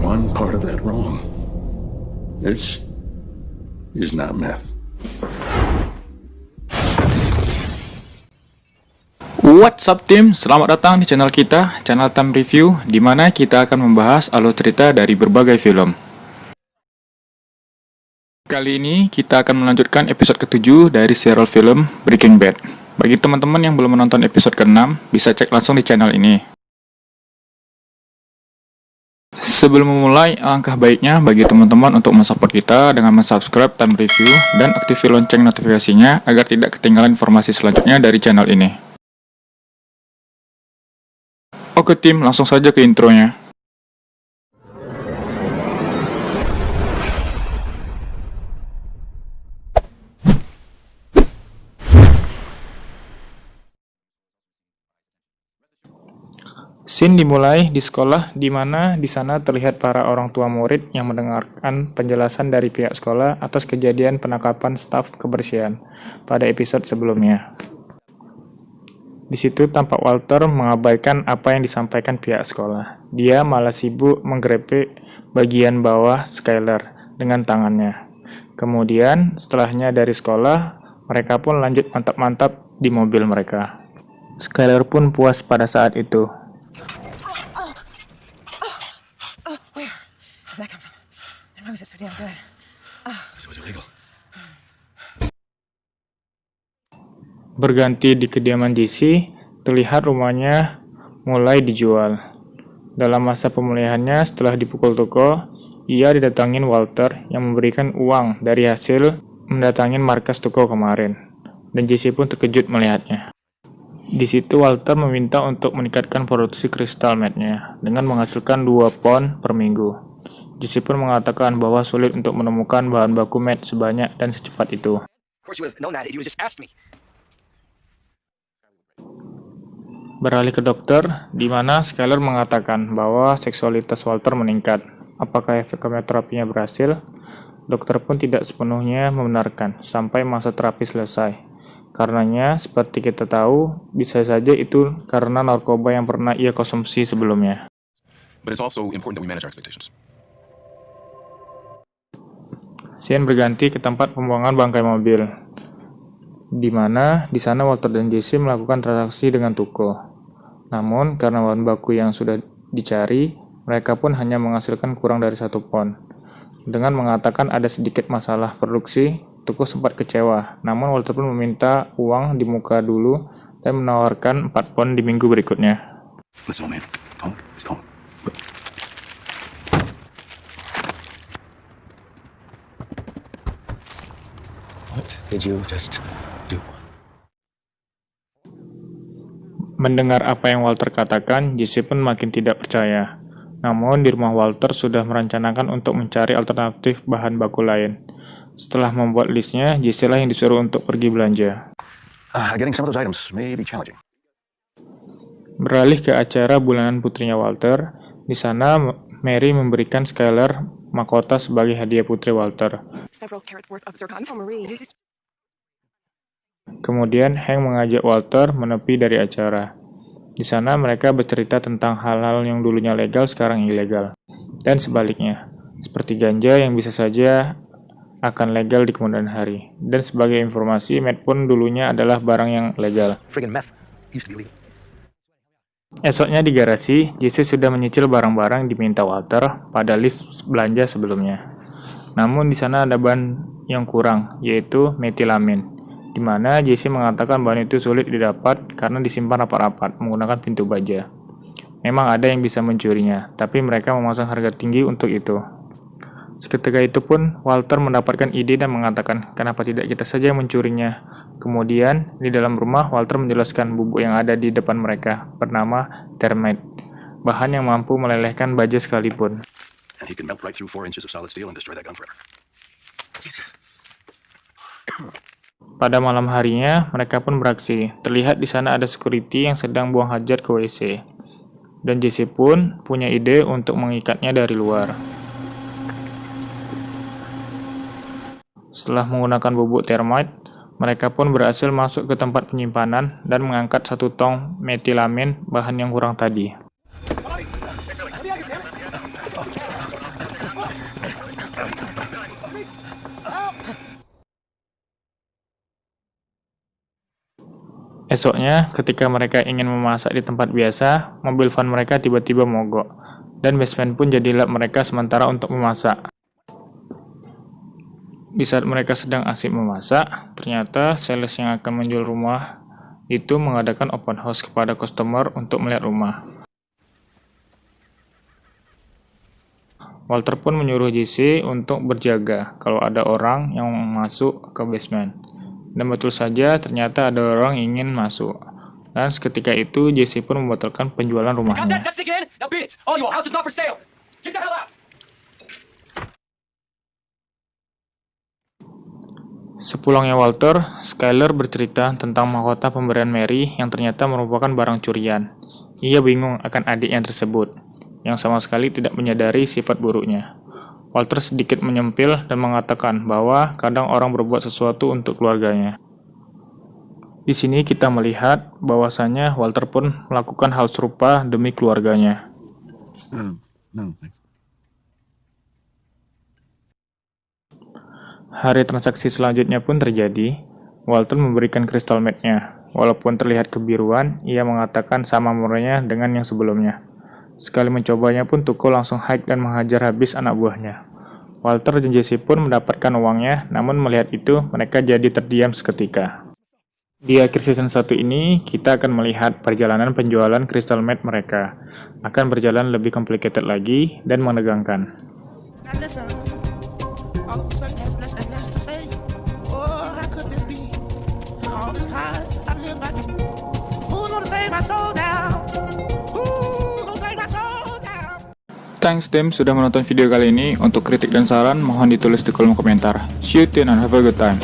one part of that wrong. This is not meth. What's up team, selamat datang di channel kita, Channel Time Review, di mana kita akan membahas alur cerita dari berbagai film. Kali ini kita akan melanjutkan episode ke-7 dari serial film Breaking Bad. Bagi teman-teman yang belum menonton episode ke-6, bisa cek langsung di channel ini. Sebelum memulai, alangkah baiknya bagi teman-teman untuk mensupport kita dengan mensubscribe Time Review dan aktifkan lonceng notifikasinya agar tidak ketinggalan informasi selanjutnya dari channel ini. Oke tim, langsung saja ke intronya. Scene dimulai di sekolah, di mana di sana terlihat para orang tua murid yang mendengarkan penjelasan dari pihak sekolah atas kejadian penangkapan staf kebersihan pada episode sebelumnya. Di situ tampak Walter mengabaikan apa yang disampaikan pihak sekolah. Dia malah sibuk menggrepek bagian bawah Skyler dengan tangannya. Kemudian setelahnya dari sekolah, mereka pun lanjut mantap-mantap di mobil mereka. Skyler pun puas pada saat itu. Berganti di kediaman Jesse, terlihat rumahnya mulai dijual. Dalam masa pemulihannya setelah dipukul toko, ia didatangin Walter yang memberikan uang dari hasil mendatangin markas toko kemarin. Dan Jesse pun terkejut melihatnya. Di situ Walter meminta untuk meningkatkan produksi crystal meth-nya dengan menghasilkan 2 pound per minggu. Jesse pun mengatakan bahwa sulit untuk menemukan bahan baku meth sebanyak dan secepat itu. Beralih ke dokter, di mana Skyler mengatakan bahwa seksualitas Walter meningkat. Apakah efek kemoterapinya berhasil? Dokter pun tidak sepenuhnya membenarkan sampai masa terapi selesai. Karenanya, seperti kita tahu, bisa saja itu karena narkoba yang pernah ia konsumsi sebelumnya. But it's also important that we manage our expectations. Scene berganti ke tempat pembuangan bangkai mobil, di mana di sana Walter dan Jesse melakukan transaksi dengan Tuco. Namun, karena bahan baku yang sudah dicari, mereka pun hanya menghasilkan kurang dari 1 pound. Dengan mengatakan ada sedikit masalah produksi, Tuco sempat kecewa. Namun, Walter pun meminta uang di muka dulu dan menawarkan 4 pound di minggu berikutnya. Listen, man. Tom, it's Tom. What did you just do? Mendengar apa yang Walter katakan, Jesse pun makin tidak percaya. Namun, di rumah Walter sudah merencanakan untuk mencari alternatif bahan baku lain. Setelah membuat listnya, Jesse lah yang disuruh untuk pergi belanja. Getting some of those items may be challenging. Beralih ke acara bulanan putrinya Walter, di sana Mary memberikan Skyler mahkota sebagai hadiah putri Walter. Kemudian Hank mengajak Walter menepi dari acara. Di sana mereka bercerita tentang hal-hal yang dulunya legal sekarang ilegal. Dan sebaliknya, seperti ganja yang bisa saja akan legal di kemudian hari. Dan sebagai informasi, meth pun dulunya adalah barang yang legal. Esoknya di garasi, Jesse sudah menyicil barang-barang diminta Walter pada list belanja sebelumnya. Namun di sana ada bahan yang kurang, yaitu metilamin, di mana Jesse mengatakan bahan itu sulit didapat karena disimpan rapat-rapat menggunakan pintu baja. Memang ada yang bisa mencurinya, tapi mereka memasang harga tinggi untuk itu. Seketika itu pun, Walter mendapatkan ide dan mengatakan, kenapa tidak kita saja yang mencurinya. Kemudian, di dalam rumah, Walter menjelaskan bubuk yang ada di depan mereka, bernama termite, bahan yang mampu melelehkan baja sekalipun. And he can melt right through 4 inches of solid steel and destroy that gun forever. Pada malam harinya, mereka pun beraksi. Terlihat di sana ada security yang sedang buang hajat ke WC. Dan Jesse pun punya ide untuk mengikatnya dari luar. Setelah menggunakan bubuk termite, mereka pun berhasil masuk ke tempat penyimpanan dan mengangkat 1 tong metilamin, bahan yang kurang tadi. Esoknya, ketika mereka ingin memasak di tempat biasa, mobil van mereka tiba-tiba mogok, dan basement pun jadi lab mereka sementara untuk memasak. Di saat mereka sedang asik memasak, ternyata sales yang akan menjual rumah itu mengadakan open house kepada customer untuk melihat rumah. Walter pun menyuruh JC untuk berjaga kalau ada orang yang masuk ke basement. Dan betul saja, ternyata ada orang ingin masuk. Dan seketika itu, JC pun membatalkan penjualan rumahnya. Sepulangnya Walter, Skyler bercerita tentang mahkota pemberian Mary yang ternyata merupakan barang curian. Ia bingung akan adiknya tersebut, yang sama sekali tidak menyadari sifat buruknya. Walter sedikit menyempil dan mengatakan bahwa kadang orang berbuat sesuatu untuk keluarganya. Di sini kita melihat bahwasannya Walter pun melakukan hal serupa demi keluarganya. No, thanks. Hari transaksi selanjutnya pun terjadi. Walter memberikan crystal meth-nya. Walaupun terlihat kebiruan, ia mengatakan sama murninya dengan yang sebelumnya. Sekali mencobanya pun Tuko langsung hike dan menghajar habis anak buahnya. Walter dan Jesse pun mendapatkan uangnya, namun melihat itu, mereka jadi terdiam seketika. Di akhir season 1 ini, kita akan melihat perjalanan penjualan crystal meth mereka. Akan berjalan lebih complicated lagi dan menegangkan. Thanks them sudah menonton video kali ini. Untuk kritik dan saran, mohon ditulis di kolom komentar. See you then and have a good time.